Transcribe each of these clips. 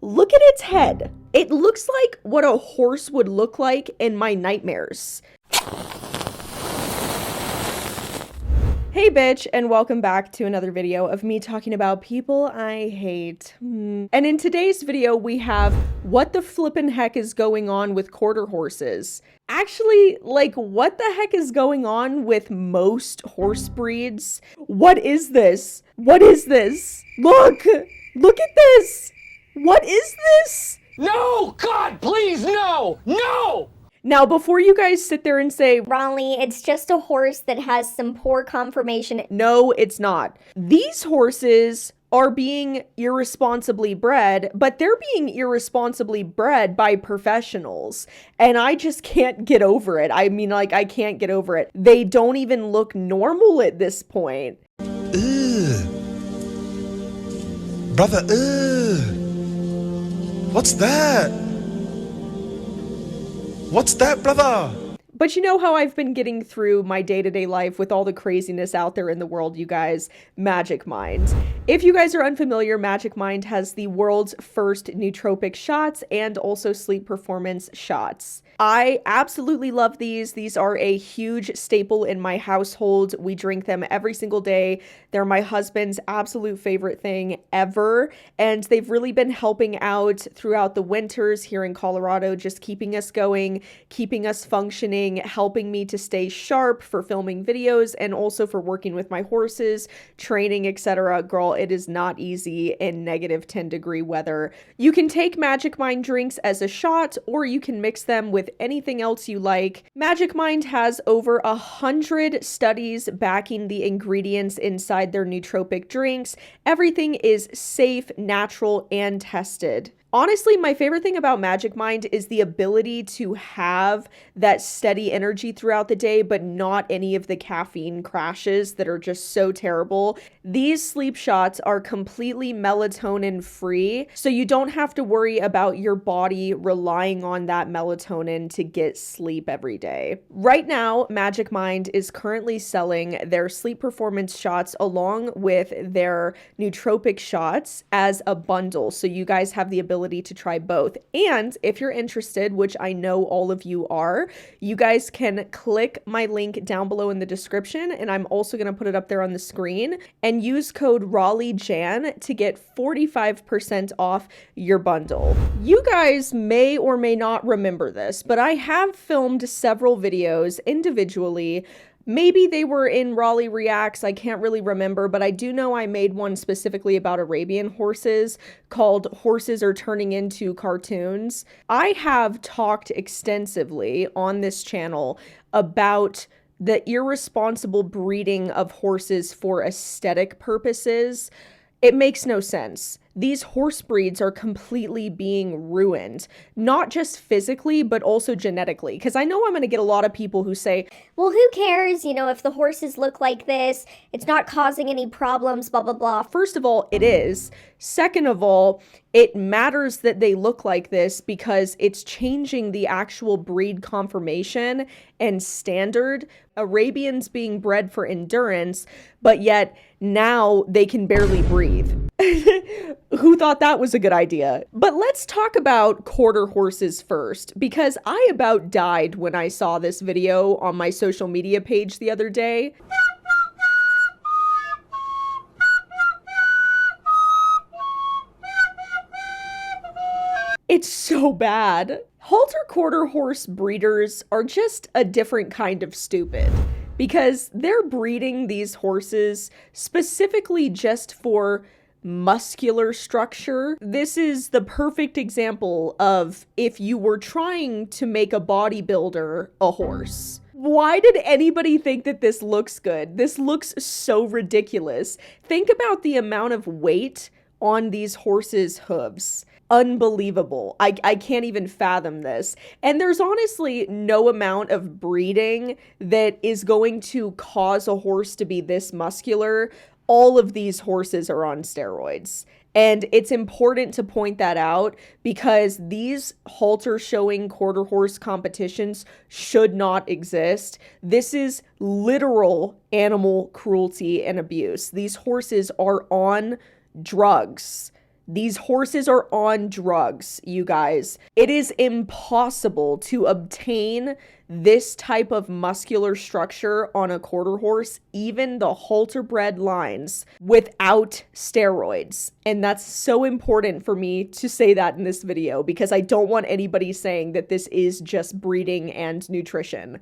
Look at its head. It looks like what a horse would look like in my nightmares. Hey bitch, and welcome back to another video of me talking about people I hate. And in today's video, we have what the flippin' heck is going on with quarter horses. Actually, like, what the heck is going on with most horse breeds? What is this? What is this? Look at this. What is this? No! God, please, no! No! Now, before you guys sit there and say, Raleigh, it's just a horse that has some poor conformation. no, it's not. These horses are being irresponsibly bred, but they're being irresponsibly bred by professionals. And I just can't get over it. I mean, like, I can't get over it. They don't even look normal at this point. Ugh. Brother, ugh. What's that? What's that, brother? But you know how I've been getting through my day-to-day life with all the craziness out there in the world, you guys? Magic Mind. If you guys are unfamiliar, Magic Mind has the world's first nootropic shots and also sleep performance shots. I absolutely love these. These are a huge staple in my household. We drink them every single day. They're my husband's absolute favorite thing ever. And they've really been helping out throughout the winters here in Colorado, just keeping us going, keeping us functioning, helping me to stay sharp for filming videos and also for working with my horses, training, etc. Girl, it is not easy in negative 10-degree weather. You can take Magic Mind drinks as a shot, or you can mix them with anything else you like. Magic Mind has over 100 studies backing the ingredients inside their nootropic drinks. Everything is safe, natural, and tested. Honestly, my favorite thing about Magic Mind is the ability to have that steady energy throughout the day, but not any of the caffeine crashes that are just so terrible. These sleep shots are completely melatonin free, so you don't have to worry about your body relying on that melatonin to get sleep every day. Right now, Magic Mind is currently selling their sleep performance shots along with their nootropic shots as a bundle, so you guys have the ability to try both. And if you're interested, which I know all of you are, you guys can click my link down below in the description, and I'm also going to put it up there on the screen, and use code RaleighJan to get 45% off your bundle. You guys may or may not remember this, but I have filmed several videos individually. Maybe they were in Raleigh Reacts, I can't really remember, but I do know I made one specifically about Arabian horses called Horses Are Turning Into Cartoons. I have talked extensively on this channel about the irresponsible breeding of horses for aesthetic purposes. It makes no sense. These horse breeds are completely being ruined, not just physically, but also genetically. Because I know I'm going to get a lot of people who say, Well, who cares, if the horses look like this, it's not causing any problems, blah, blah, blah. first of all, it is. Second of all, it matters that they look like this because it's changing the actual breed conformation and standard. Arabians being bred for endurance, but yet now they can barely breathe. Who thought that was a good idea? But let's talk about quarter horses first, because I about died when I saw this video on my social media page the other day. It's so bad. Halter quarter horse breeders are just a different kind of stupid, because they're breeding these horses specifically just for muscular structure. This is the perfect example of if you were trying to make a bodybuilder a horse. Why did anybody think that this looks good? This looks so ridiculous. Think about the amount of weight on these horses' hooves. Unbelievable. I can't even fathom this. And there's honestly no amount of breeding that is going to cause a horse to be this muscular. All of these horses are on steroids. And it's important to point that out because these halter showing quarter horse competitions should not exist. This is literal animal cruelty and abuse. These horses are on drugs. These horses are on drugs, you guys. It is impossible to obtain this type of muscular structure on a quarter horse, even the halter bred lines, without steroids. And that's so important for me to say that in this video because I don't want anybody saying that this is just breeding and nutrition.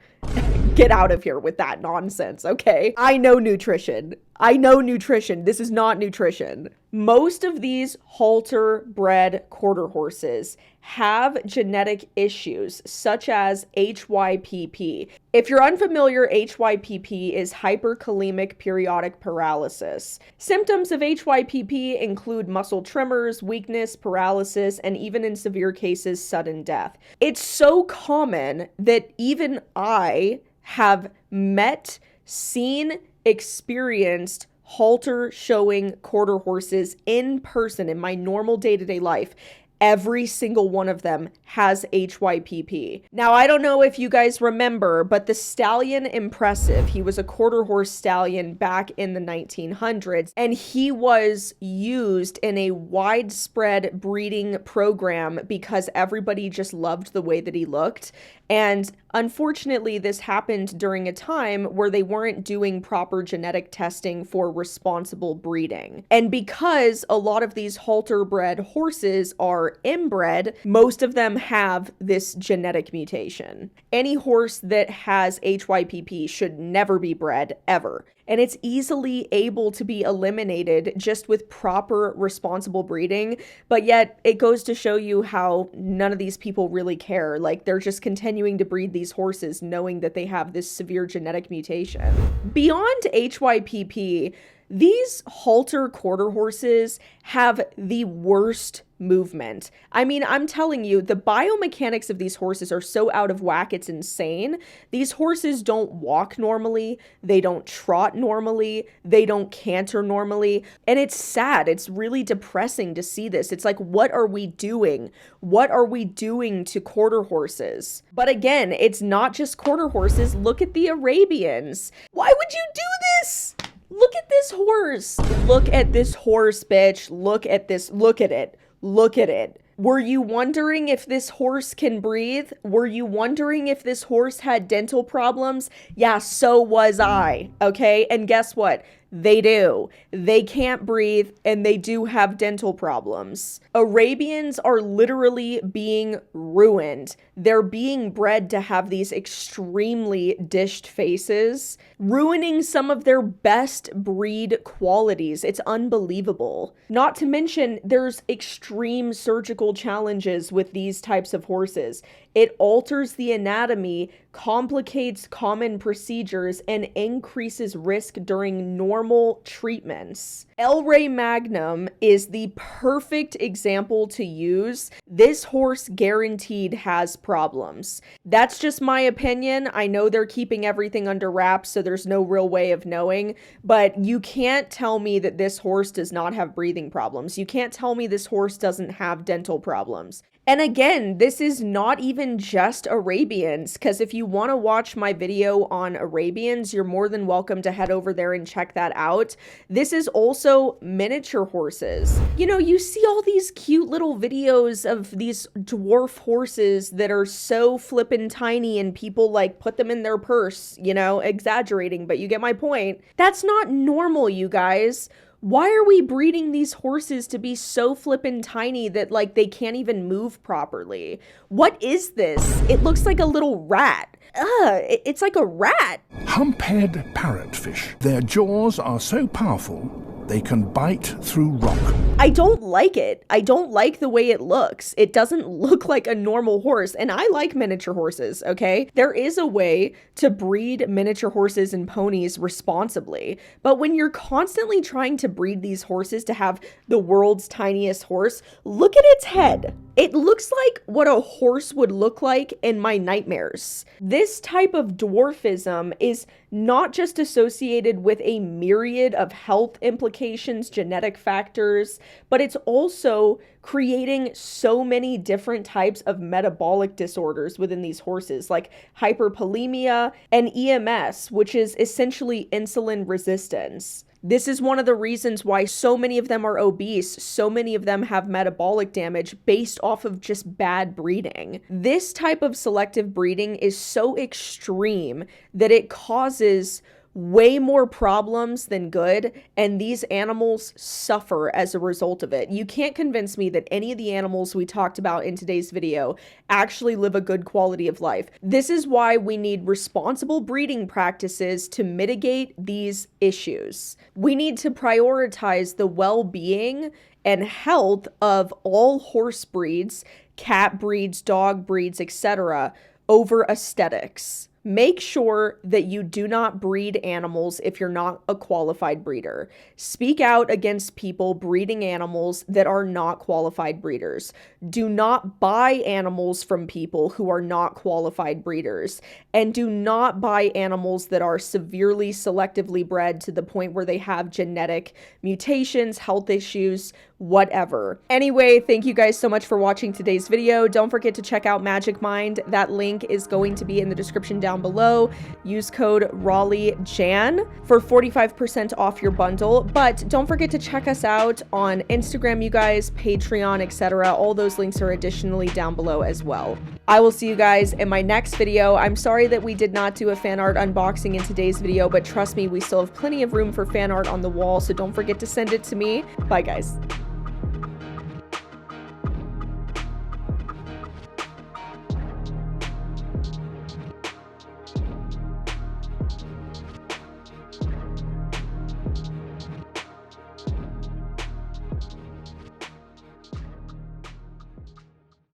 Get out of here with that nonsense, okay? I know nutrition. This is not nutrition. Most of these halter bred quarter horses have genetic issues such as HYPP. If you're unfamiliar, HYPP is hyperkalemic periodic paralysis. Symptoms of HYPP include muscle tremors, weakness, paralysis, and even in severe cases, sudden death. It's so common that even I have met, seen, experienced halter showing quarter horses in person in my normal day-to-day life. Every single one of them has HYPP. Now, I don't know if you guys remember, but the stallion Impressive, he was a quarter horse stallion back in the 1900s, and he was used in a widespread breeding program because everybody just loved the way that he looked. And unfortunately, this happened during a time where they weren't doing proper genetic testing for responsible breeding. And because a lot of these halter bred horses are inbred, most of them have this genetic mutation. Any horse that has HYPP should never be bred, ever. And it's easily able to be eliminated just with proper responsible breeding, but yet it goes to show you how none of these people really care. Like, they're just continuing to breed these horses knowing that they have this severe genetic mutation. Beyond HYPP, these halter quarter horses have the worst movement. I mean, I'm telling you, the biomechanics of these horses are so out of whack, it's insane. These horses don't walk normally, they don't trot normally, they don't canter normally, and it's sad. It's really depressing to see this. It's like, what are we doing? What are we doing to quarter horses? But again, it's not just quarter horses. Look at the Arabians. Why would you do this? Look at this horse. Look at this horse, bitch. Look at this. Look at it. Look at it. Were you wondering if this horse can breathe? Were you wondering if this horse had dental problems? Yeah, so was I, okay? And guess what? They do. They can't breathe and they do have dental problems. Arabians are literally being ruined. They're being bred to have these extremely dished faces, ruining some of their best breed qualities. It's unbelievable. Not to mention, there's extreme surgical challenges with these types of horses. It alters the anatomy, complicates common procedures, and increases risk during normal treatments. El Rey Magnum is the perfect example to use. This horse guaranteed has problems. That's just my opinion. I know they're keeping everything under wraps, so there's no real way of knowing, but you can't tell me that this horse does not have breathing problems. You can't tell me this horse doesn't have dental problems. And again, this is not even just Arabians, because if you want to watch my video on Arabians, you're more than welcome to head over there and check that out. This is also miniature horses. You know, you see all these cute little videos of these dwarf horses that are so flippin' tiny and people like put them in their purse, you know, exaggerating, but you get my point. That's not normal, you guys. Why are we breeding these horses to be so flippin' tiny that like they can't even move properly? What is this? It looks like a little rat. It's like a rat. Hump-head parrotfish. Their jaws are so powerful they can bite through rock. I don't like it. I don't like the way it looks. It doesn't look like a normal horse, and I like miniature horses, okay? There is a way to breed miniature horses and ponies responsibly, but when you're constantly trying to breed these horses to have the world's tiniest horse, look at its head. It looks like what a horse would look like in my nightmares. This type of dwarfism is not just associated with a myriad of health implications, genetic factors, but it's also creating so many different types of metabolic disorders within these horses, like hyperpolemia and EMS, which is essentially insulin resistance. This is one of the reasons why so many of them are obese, so many of them have metabolic damage based off of just bad breeding. This type of selective breeding is so extreme that it causes way more problems than good, and these animals suffer as a result of it. You can't convince me that any of the animals we talked about in today's video actually live a good quality of life. This is why we need responsible breeding practices to mitigate these issues. We need to prioritize the well-being and health of all horse breeds, cat breeds, dog breeds, etc., over aesthetics. Make sure that you do not breed animals if you're not a qualified breeder. Speak out against people breeding animals that are not qualified breeders. Do not buy animals from people who are not qualified breeders. And do not buy animals that are severely selectively bred to the point where they have genetic mutations, health issues, whatever. Anyway, thank you guys so much for watching today's video. Don't forget to check out Magic Mind. That link is going to be in the description down below. Use code RaleighJan for 45% off your bundle. But don't forget to check us out on Instagram, you guys, Patreon, etc. All those links are additionally down below as well. I will see you guys in my next video. I'm sorry that we did not do a fan art unboxing in today's video, but trust me, we still have plenty of room for fan art on the wall, so don't forget to send it to me. Bye, guys.